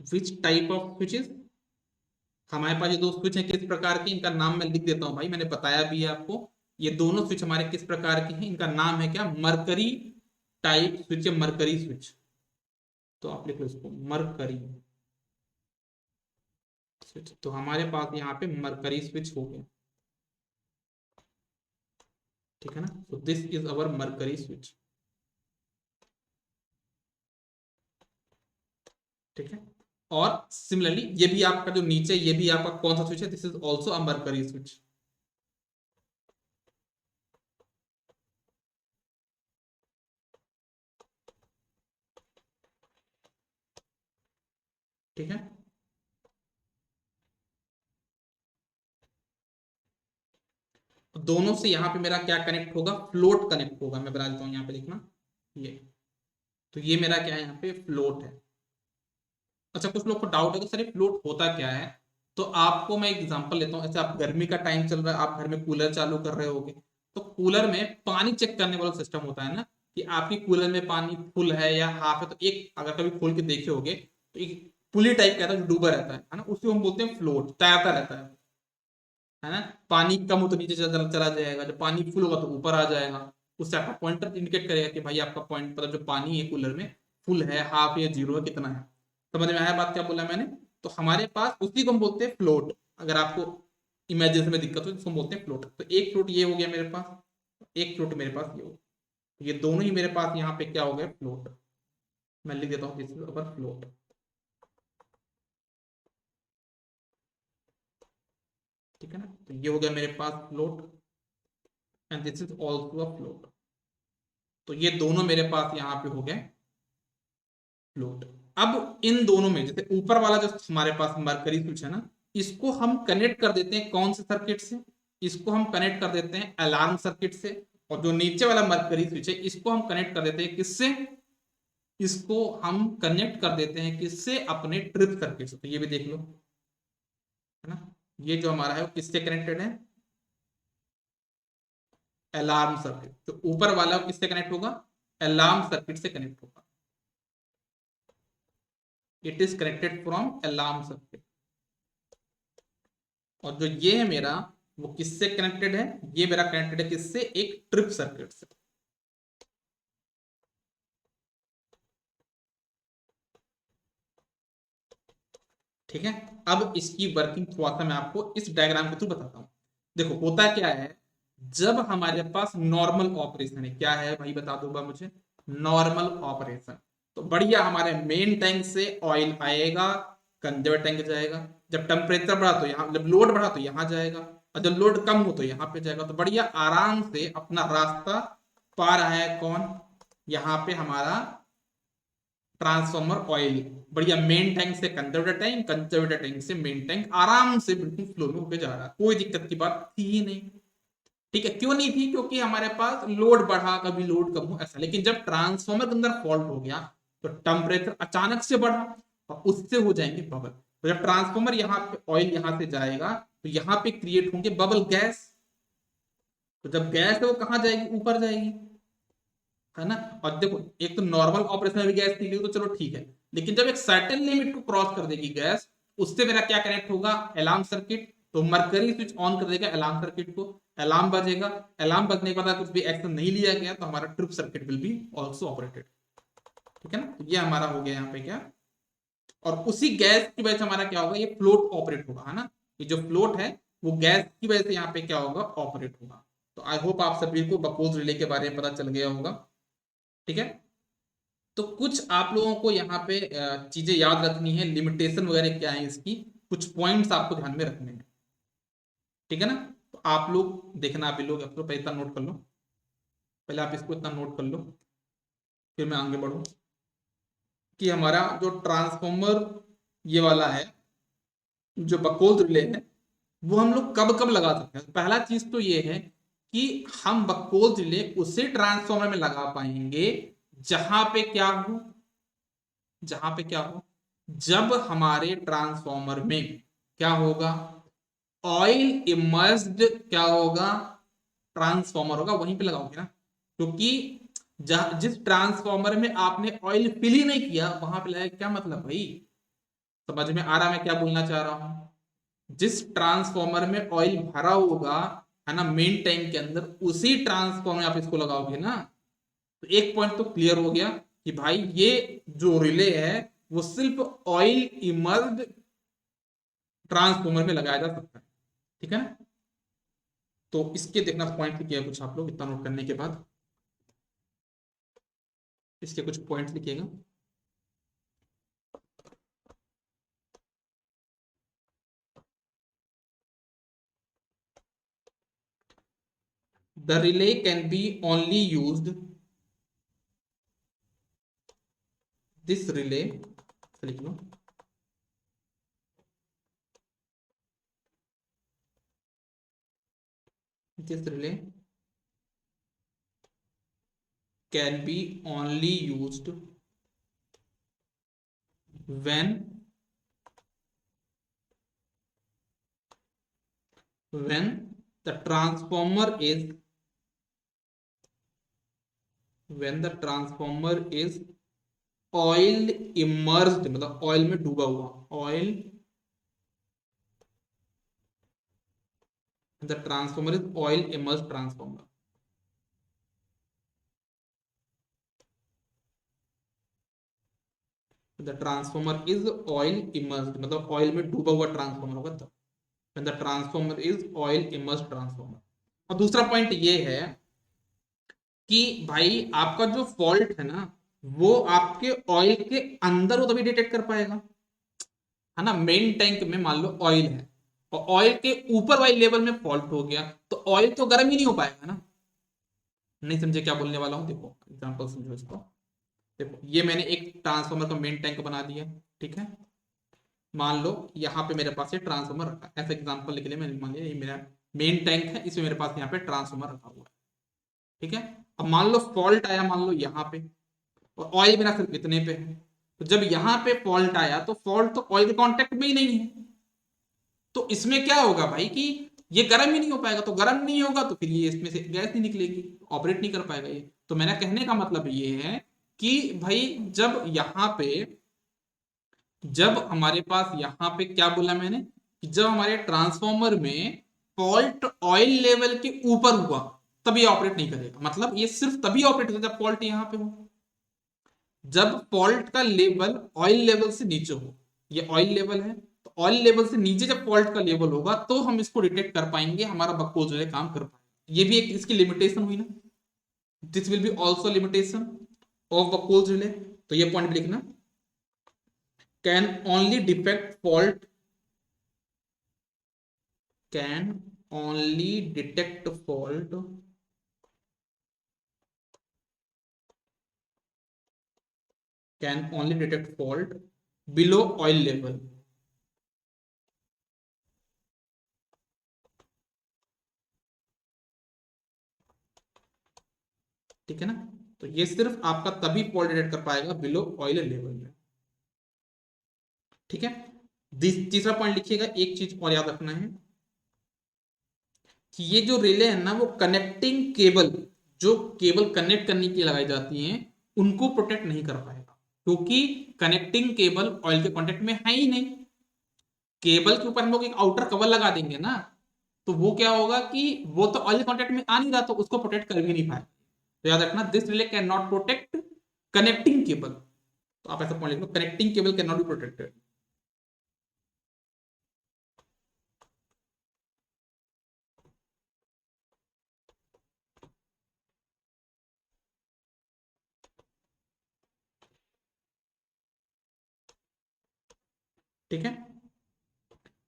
Speaker 1: विच टाइप ऑफ स्विचेस। हमारे पास ये 2 स्विच हैं, किस प्रकार के, इनका नाम मैं लिख देता हूँ भाई, मैंने बताया भी है आपको। ये दोनों स्विच हमारे किस प्रकार के हैं, इनका नाम है क्या, मरकरी टाइप स्विच या मरकरी स्विच। तो आप लिख लो इसको मरकरी, स्विच। तो हमारे पास यहाँ पे मरकरी स्विच हो गया, ठीक है ना। तो this is our mercury switch, ठीक है। और सिमिलरली ये भी आपका जो नीचे, ये भी आपका कौन सा स्विच है, this is also a mercury switch, ठीक है। तो दोनों से यहाँ पे मेरा क्या कनेक्ट होगा, फ्लोट कनेक्ट होगा। मैं बता देता हूँ यहाँ पे, देखना ये, तो ये मेरा क्या है, यहाँ पे फ्लोट है। अच्छा, कुछ लोग को डाउट है कि सर ये फ्लोट होता क्या है। तो आपको मैं एग्जांपल लेता हूँ। ऐसे आप गर्मी का टाइम चल रहा है, आप घर में कूलर चालू कर रहे होगे, तो कूलर में पानी चेक करने वाला सिस्टम होता है ना, कि आपकी कूलर में पानी फुल है या हाफ है। तो एक अगर कभी खोल के देखे होगे तो एक पुली टाइप का था जो डूबा रहता है ना, उसको हम बोलते हैं फ्लोट, तैरता रहता है ना। पानी कम हो तो नीचे चला चला जाएगा, जब पानी फुल होगा तो ऊपर आ जाएगा। उससे आपका पॉइंटर इंडिकेट करेगा कि भाई आपका पॉइंट, मतलब जो पानी है कूलर में फुल है, हाफ या जीरो है, कितना है। समझ में आया बात क्या बोला मैंने। तो हमारे पास उसी को हम बोलते हैं फ्लोट। अगर आपको इमेजिनेशन में दिक्कत हो तो उसको हम बोलते हैं फ्लोट। तो एक फ्लोट ये हो गया मेरे पास, एक फ्लोट मेरे पास ये हो, ये दोनों ही मेरे पास यहाँ पे क्या हो गए, फ्लोट। मैं लिख देता हूँ दिस इज अवर फ्लोट, ठीक है ना। तो ये हो गया मेरे पास float, and this is also a float. तो ये दोनों मेरे पास यहाँ पे हो गए फ्लोट। अब इन दोनों में जैसे ऊपर वाला जो हमारे पास मरकरी स्विच है ना, इसको हम कनेक्ट कर देते हैं कौन से सर्किट से, इसको हम कनेक्ट कर देते हैं अलार्म सर्किट से। और जो नीचे वाला मरकरी स्विच है इसको हम कनेक्ट कर देते हैं किससे, इसको हम कनेक्ट कर देते हैं किससे, अपने ट्रिप सर्किट से। तो ये भी देख लो, है ना। ये जो हमारा है वो किससे कनेक्टेड है, अलार्म सर्किट। तो ऊपर वाला किससे कनेक्ट होगा, अलार्म सर्किट से कनेक्ट होगा। It is connected from alarm circuit. और जो ये है मेरा, वो किससे कनेक्टेड है, ये मेरा कनेक्टेड है किससे, एक ट्रिप सर्किट से, ठीक है। अब इसकी वर्किंग थोड़ा सा मैं आपको इस डायग्राम के थ्रू बताता हूं। देखो होता क्या है, जब हमारे पास नॉर्मल ऑपरेशन है, क्या है भाई बता दो मुझे, नॉर्मल ऑपरेशन। तो बढ़िया, हमारे मेन टैंक से ऑयल आएगा, कंजर्व टैंक जाएगा। जब टेम्परेचर बढ़ा तो यहाँ, जब लोड बढ़ा तो यहाँ जाएगा, और जब लोड कम हो तो यहाँ पे जाएगा। तो बढ़िया आराम से अपना रास्ता पा रहा है कौन, यहाँ पे हमारा ट्रांसफॉर्मर ऑयल। बढ़िया मेन टैंक से कंजर्वेटर टैंक, कंजर्वेटर टैंक से मेन टैंक, आराम से बिल्कुल फ्लो में होकर जा रहा है, कोई दिक्कत की बात थी ही नहीं। ठीक है, क्यों नहीं थी, क्योंकि हमारे पास लोड बढ़ा, कभी लोड कम हो ऐसा। लेकिन जब ट्रांसफॉर्मर के अंदर फॉल्ट हो गया तो टेम्परेचर अचानक से बढ़ा, और उससे हो जाएंगे बबल। तो जब ट्रांसफॉर्मर यहाँ पे ऑयल यहाँ से जाएगा तो यहाँ पे क्रिएट होंगे बबल गैस। तो जब गैस है वो कहाँ जाएगी, ऊपर जाएगी, है ना। और देखो, एक तो नॉर्मल ऑपरेशन में भी गैस निकली तो चलो ठीक है, लेकिन जब एक सर्टेन लिमिट को क्रॉस कर देगी गैस, उससे मेरा क्या कनेक्ट होगा, अलार्म सर्किट। तो मरकरी स्विच ऑन कर देगा अलार्म सर्किट को, अलार्म बजेगा। अलार्म बजने के बाद कुछ भी एक्शन नहीं लिया गया तो हमारा trip circuit will be also operated, ठीक है ना। तो ये हमारा हो गया यहाँ पे क्या, और उसी गैस की वजह से हमारा क्या होगा, ये फ्लोट ऑपरेट होगा, है ना। ये जो फ्लोट है वो गैस की वजह से यहाँ पे क्या होगा, ऑपरेट होगा। तो आई होप आप सभी को बकोज रिले के बारे में पता चल गया होगा, ठीक है। तो कुछ आप लोगों को यहाँ पे चीजें याद रखनी है, लिमिटेशन वगैरह क्या है इसकी, कुछ पॉइंट्स आपको ध्यान में रखने हैं, ठीक है ना। तो आप लोग देखना, आप लोग अपना पहले इतना नोट कर लो, पहले आप इसको इतना नोट कर लो, फिर मैं आगे बढ़ू। कि हमारा जो ट्रांसफॉर्मर ये वाला है, जो बकोल रिले है, वो हम लोग कब कब लगा सकते हैं। पहला चीज तो ये है कि हम बकोल रिले उसे ट्रांसफॉर्मर में लगा पाएंगे जहां पे क्या हो, जहां पे क्या हो, जब हमारे ट्रांसफॉर्मर में क्या होगा, ऑयल इमर्स्ड क्या होगा, ट्रांसफॉर्मर होगा, वहीं पे लगाओगे ना। क्योंकि जिस ट्रांसफॉर्मर में आपने ऑयल फिल ही नहीं किया वहां पे लगाया, क्या मतलब भाई, समझ में आ रहा मैं क्या बोलना चाह रहा हूं। जिस ट्रांसफॉर्मर में ऑयल भरा होगा, है ना, मेन टैंक के अंदर, उसी ट्रांसफॉर्मर में आप इसको लगाओगे ना। तो एक पॉइंट तो क्लियर हो गया कि भाई ये जो रिले है वो सिर्फ ऑयल इमर्स्ड ट्रांसफॉर्मर में लगाया जा सकता है। ठीक है ना? तो इसके देखना पॉइंट लिखिएगा कुछ आप लोग, इतना नोट करने के बाद इसके कुछ पॉइंट्स लिखिएगा। The relay can be only used, this relay लिख लो, this relay can be only used when the transformer is when the transformer is oil immersed, मतलब ऑयल में डूबा हुआ, oil, the transformer is oil immersed transformer, the transformer is oil immersed मतलब oil में डूबा हुआ ट्रांसफॉर्मर होगा तब, when the transformer is oil immersed transformer। और दूसरा पॉइंट ये है कि भाई आपका जो फॉल्ट है ना, वो आपके ऑयल के अंदर हो तभी डिटेक्ट कर पाएगा, है ना? मेन टैंक में मान लो ऑयल है और ऑयल के ऊपर वाले लेवल में फॉल्ट हो गया तो ऑयल तो गर्म ही नहीं हो पाएगा ना। नहीं समझे क्या बोलने वाला हूं? देखो एग्जांपल समझो इसको। देखो ये मैंने एक ट्रांसफार्मर का मेन टैंक बना दिया, ठीक है? मान लो यहाँ पे मेरे पास ये ट्रांसफार्मर रखा, ऐसा एग्जांपल के लिए मैंने मान लिया ये मेरा मेन टैंक है, इसमें मेरे पास यहाँ पे ट्रांसफार्मर रखा हुआ है, ठीक है? अब मान लो फॉल्ट आया, मान लो यहाँ पे, और ऑयल मेरा सिर्फ इतने पे है, तो जब यहाँ पे फॉल्ट आया तो फॉल्ट तो ऑयल के कांटेक्ट में ही नहीं है, तो इसमें क्या होगा भाई कि ये गर्म ही नहीं हो पाएगा, तो गर्म नहीं होगा तो फिर ये इसमें से गैस नहीं निकलेगी, ऑपरेट नहीं कर पाएगा ये। तो मैंने कहने का मतलब ये है कि भाई जब यहाँ पे, जब हमारे पास यहाँ पे क्या बोला मैंने कि जब हमारे ट्रांसफॉर्मर में फॉल्ट ऑयल लेवल के ऊपर हुआ तब ये ऑपरेट नहीं करेगा, मतलब ये सिर्फ तभी ऑपरेट होगा जब फॉल्ट यहाँ पे हो, जब फॉल्ट का लेवल ऑयल लेवल से नीचे हो। ये ऑयल लेवल है, तो ऑयल लेवल से नीचे जब फॉल्ट का लेवल होगा तो हम इसको डिटेक्ट कर पाएंगे, हमारा बकवास जो है काम कर पाएगा। ये भी एक इसकी लिमिटेशन हुई ना, this will B also limitation of बकवास रिले। तो ये पॉइंट भी लिखना, can only detect fault, can only detect fault can only detect fault below oil level, ठीक है ना? तो ये सिर्फ आपका तभी फॉल्ट डिटेक्ट कर पाएगा बिलो ऑयल लेवल में, ठीक है? तीसरा पॉइंट लिखिएगा, एक चीज और याद रखना है कि ये जो रिले है ना वो कनेक्टिंग केबल, जो केबल कनेक्ट करने के लिए लगाई जाती हैं उनको प्रोटेक्ट नहीं कर पाएगा, क्योंकि कनेक्टिंग केबल ऑयल के कॉन्टेक्ट में है ही नहीं। केबल के ऊपर हम लोग एक आउटर कवर लगा देंगे ना, तो वो क्या होगा कि वो तो ऑयल कॉन्टेक्ट में आ नहीं रहा, तो उसको प्रोटेक्ट कर भी नहीं पाए। तो याद रखना, this relay cannot protect connecting cable, तो आप ऐसा पॉइंट लिख लो, connecting cable cannot be protected. ठीक है?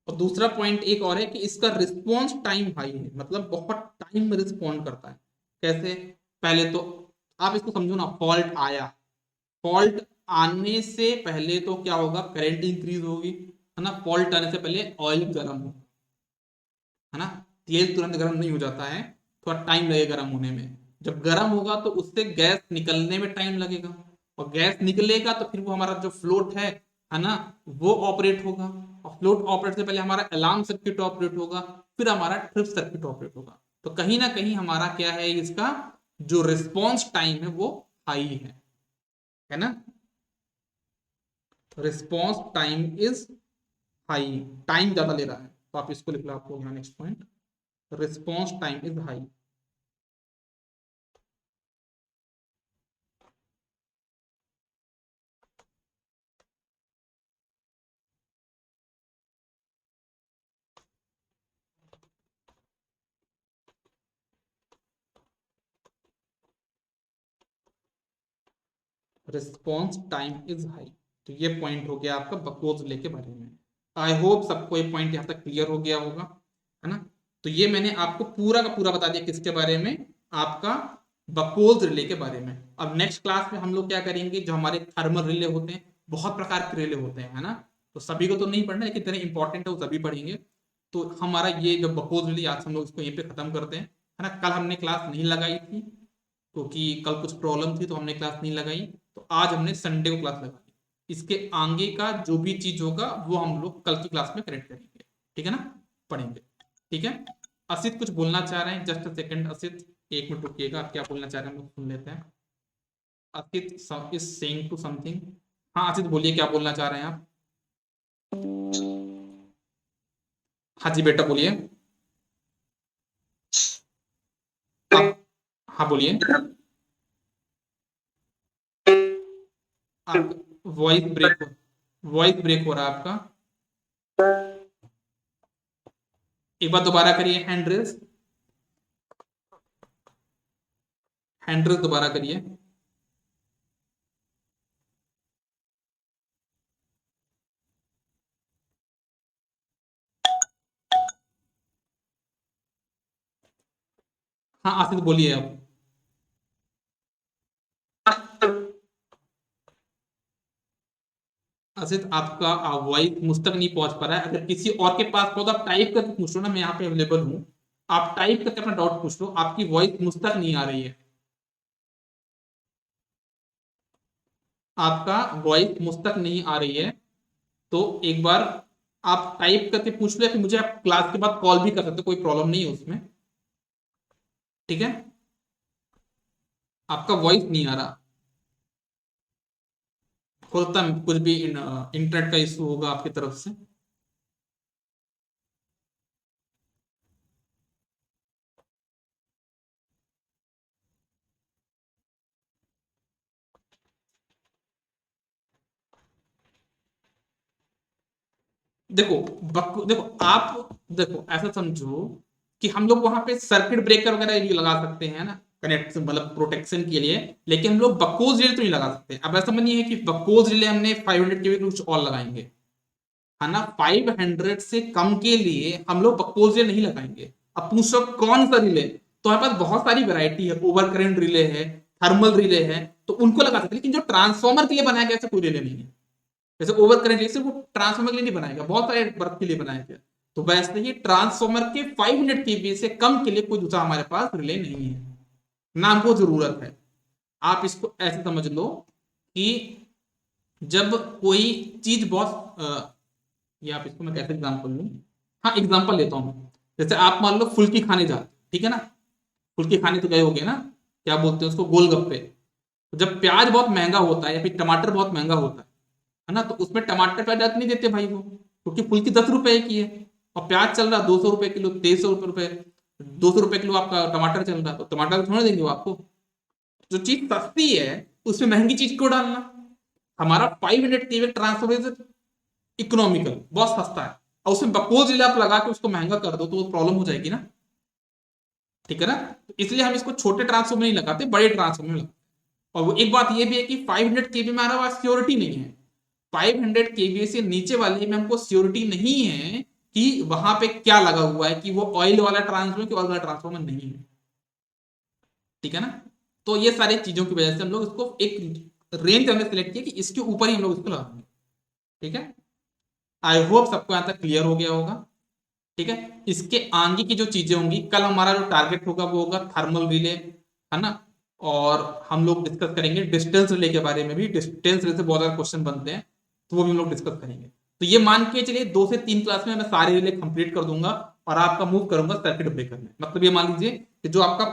Speaker 1: और दूसरा पॉइंट एक और है कि इसका रिस्पॉन्स टाइम हाई है, मतलब बहुत टाइम में रिस्पॉन्ड करता है। कैसे? पहले तो आप इसको समझो ना, फॉल्ट आया, फॉल्ट आने से पहले तो क्या होगा, करंट इंक्रीज होगी, है ना? फॉल्ट आने से पहले ऑयल गर्म हो, है ना? तेल तुरंत गर्म नहीं हो जाता है, थोड़ा टाइम लगेगा गर्म होने में। जब गर्म होगा तो उससे गैस निकलने में टाइम लगेगा, और गैस निकलेगा तो फिर वो हमारा जो फ्लोट है ना, वो ऑपरेट होगा, और फ्लोट ऑपरेट से पहले हमारा अलार्म सर्किट ऑपरेट होगा, फिर हमारा ट्रिप सर्किट ऑपरेट होगा। तो कहीं ना कहीं हमारा क्या है, इसका जो रिस्पॉन्स टाइम है वो हाई है ना? Response time is high, time ज्यादा ले रहा है, तो आप इसको लिख लो, आपको यहाँ next point, response time is high. Response time is high. तो ये पॉइंट हो गया आपका बकवास रिले के बारे में। आई होप सबको ये पॉइंट यहाँ तक क्लियर हो गया होगा, है ना। तो ये मैंने आपको पूरा का पूरा बता दिया किसके बारे में, आपका बकवास रिले के बारे में। अब नेक्स्ट क्लास में हम लोग क्या करेंगे, जो हमारे थर्मल रिले होते हैं, बहुत प्रकार के रिले होते हैं, है ना। तो सभी को तो नहीं पढ़ना, लेकिन इतने इंपॉर्टेंट है वो सभी पढ़ेंगे। तो हमारा ये जो बकवास रिले, आज हम लोग इसको यहीं पे खत्म करते हैं, है ना। कल हमने क्लास नहीं लगाई थी क्योंकि कल कुछ प्रॉब्लम थी, तो हमने क्लास नहीं लगाई। तो आज हमने संडे को क्लास लगाई। इसके आगे का जो भी चीज होगा वो हम लोग कल की क्लास में करेक्ट करेंगे, ठीक है ना, पढ़ेंगे। ठीक है, असित कुछ बोलना चाह रहे हैं, जस्ट अ सेकंड असित, एक मिनट रुकिएगा, आप क्या बोलना चाह रहे हैं हम लोग सुन लेते हैं। Asit is saying to something. हाँ असित बोलिए, क्या बोलना चाह रहे हैं आप। हाँ जी बेटा बोलिए आप। हाँ बोलिए, आप वॉइस ब्रेक हो रहा है आपका। एक बार दोबारा करिए, हैंड रेस दोबारा करिए। हाँ आसित बोलिए आप। आसित आपका वॉइस मुझ तक नहीं पहुंच पा रहा है। अगर किसी और के पास पहुंच, आप टाइप करके पूछ लो ना, मैं यहाँ पे अवेलेबल हूँ। आप टाइप करके अपना डाउट पूछ लो, आपकी वॉइस मुझ तक नहीं आ रही है। आपका वॉइस मुझ तक नहीं आ रही है, तो एक बार आप टाइप करके पूछ लो, या फिर मुझे आप क्लास के बाद कॉल भी कर सकते हो, कोई प्रॉब्लम नहीं है उसमें। ठीक है, आपका वॉइस नहीं आ रहा। होता है कुछ भी इंटरनेट का इशू होगा आपकी तरफ से। देखो देखो आप, देखो ऐसा समझो कि हम लोग वहां पे सर्किट ब्रेकर वगैरह ये लगा सकते हैं ना, कनेक्ट मतलब प्रोटेक्शन के लिए। लेकिन हम लोग बकोज रिले तो नहीं लगा सकते। अब ऐसा नहीं है कि बकोज रिले हमने 500 के कुछ और लगाएंगे, है ना। 500 से कम के लिए हम लोग बकोज रिले नहीं लगाएंगे। अब पूछो कौन सा रिले, तो हमारे पास बहुत सारी वैरायटी है, ओवर करंट रिले है, थर्मल रिले है, तो उनको लगा सकते हैं। लेकिन जो ट्रांसफॉर्मर के लिए बनाया गया ऐसा कोई रिले नहीं है। जैसे ओवर करंट जैसे वो ट्रांसफॉर्मर के लिए नहीं बनाएगा, बहुत सारे वर्क के लिए बनाया गया। तो वैसे ही ट्रांसफॉर्मर के 500 केवीए से कम के लिए कोई दूसरा हमारे पास रिले नहीं है, ना हमको जरूरत है। आप इसको ऐसे समझ लो कि जब कोई चीज बहुत ये आप इसको मैं कैसे एग्जांपल लूं। हाँ एग्जांपल लेता हूं। जैसे आप मान लो फुल्की खाने जाते, ठीक है ना, फुल्की खाने तो गए होगे ना, क्या बोलते हैं उसको, गोलगप्पे। तो जब प्याज बहुत महंगा होता है या फिर टमाटर बहुत महंगा होता है ना, तो उसमें टमाटर प्याज नहीं देते भाई वो, क्योंकि फुल्की 10 रुपए की है और प्याज चल रहा 200 रुपए किलो, 2300 रुपए, 200 रुपए किलो आपका टमाटर चल रहा है, तो टमाटर थोड़ा देंगे वो आपको। जो चीज सस्ती है उसमें महंगी चीज क्यों डालना। हमारा 500 केवी ट्रांसफॉर्मर इकोनॉमिकल बहुत सस्ता है, और उसमें बकोज रिले आप लगा के उसको महंगा कर दो तो वो प्रॉब्लम हो जाएगी ना। ठीक है ना, तो इसलिए हम इसको छोटे ट्रांसफॉर्मर नहीं लगाते, बड़े ट्रांसफॉर्मर में लगाते। और वो एक बात ये भी है कि 500 केवी में हमारा सियोरिटी नहीं है। 500 केवीए से नीचे वाले में हमको सियोरिटी नहीं है कि वहां पे क्या लगा हुआ है, कि वो ऑयल वाला ट्रांसफॉर्मर कि ऑयल वाला ट्रांसफॉर्मर नहीं है। ठीक है ना, तो ये सारी चीजों की वजह से हम लोग इसको एक रेंज हमने सेलेक्ट किया कि इसके ऊपर ही हम लोग इसको लगाएंगे। ठीक है, आई होप सबको यहां तक क्लियर हो गया होगा। ठीक है, इसके आगे की जो चीजें होंगी, कल हमारा जो टारगेट होगा वो होगा थर्मल रिले, है ना। और हम लोग डिस्कस करेंगे डिस्टेंस रिले के बारे में भी, डिस्टेंस रिले से बहुत ज्यादा क्वेश्चन बनते हैं, तो वो भी हम लोग डिस्कस करेंगे। तो ये मान के चलिए 2 से 3 क्लास में मैं सारे रिले कंप्लीट कर दूंगा और आपका मूव करूंगा सर्किट ब्रेकर में। मतलब ये मान लीजिए कि जो आपका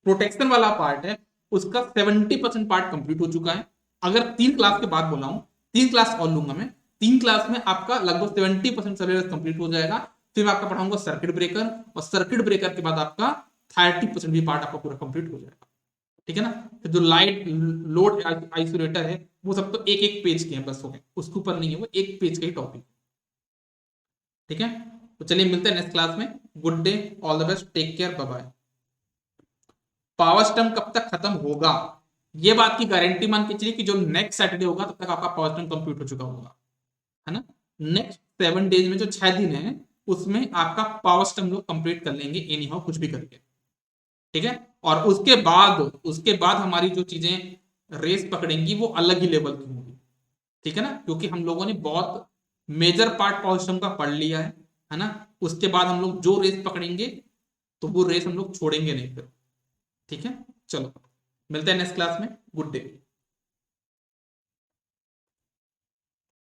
Speaker 1: प्रोटेक्शन वाला पार्ट है उसका 70% पार्ट कंप्लीट हो चुका है। अगर 3 क्लास के बाद बोला हूं, 3 क्लास और लूंगा मैं, 3 क्लास में आपका लगभग 70% सिलेबस कंप्लीट हो जाएगा। फिर मैं आपका पढ़ाऊंगा सर्किट ब्रेकर, और सर्किट ब्रेकर के बाद आपका 30% भी पार्ट आपका पूरा कंप्लीट हो जाएगा। ठीक है ना, तो जो लाइट लोड आइसोलेटर है वो सब तो एक एक पेज के हैं बस, हो गए, उसके ऊपर नहीं है, वो एक पेज का ही टॉपिक। ठीक है, तो चलिए मिलते हैं नेक्स्ट क्लास में। Good day, all the best, take care, bye bye. Power system कब तक खत्म होगा ये बात की गारंटी मान के चलिए कि जो नेक्स्ट सैटरडे होगा तब तक आपका पावर स्टोन कंप्लीट हो चुका होगा, है ना। नेक्स्ट 7 डेज में जो 6 दिन है उसमें आपका पावर स्टोन हम लोग कंप्लीट कर लेंगे एनी हाउ कुछ भी करके, ठीक है। और उसके बाद हमारी जो चीजें रेस पकड़ेंगी वो अलग ही लेवल की होंगी, ठीक है ना, क्योंकि हम लोगों ने बहुत मेजर पार्ट पावर स्टोन का पढ़ लिया है ना। उसके बाद हम लोग जो रेस पकड़ेंगे तो वो रेस हम लोग छोड़ेंगे नहीं फिर, ठीक है। चलो मिलते हैं नेक्स्ट क्लास में, गुड डे।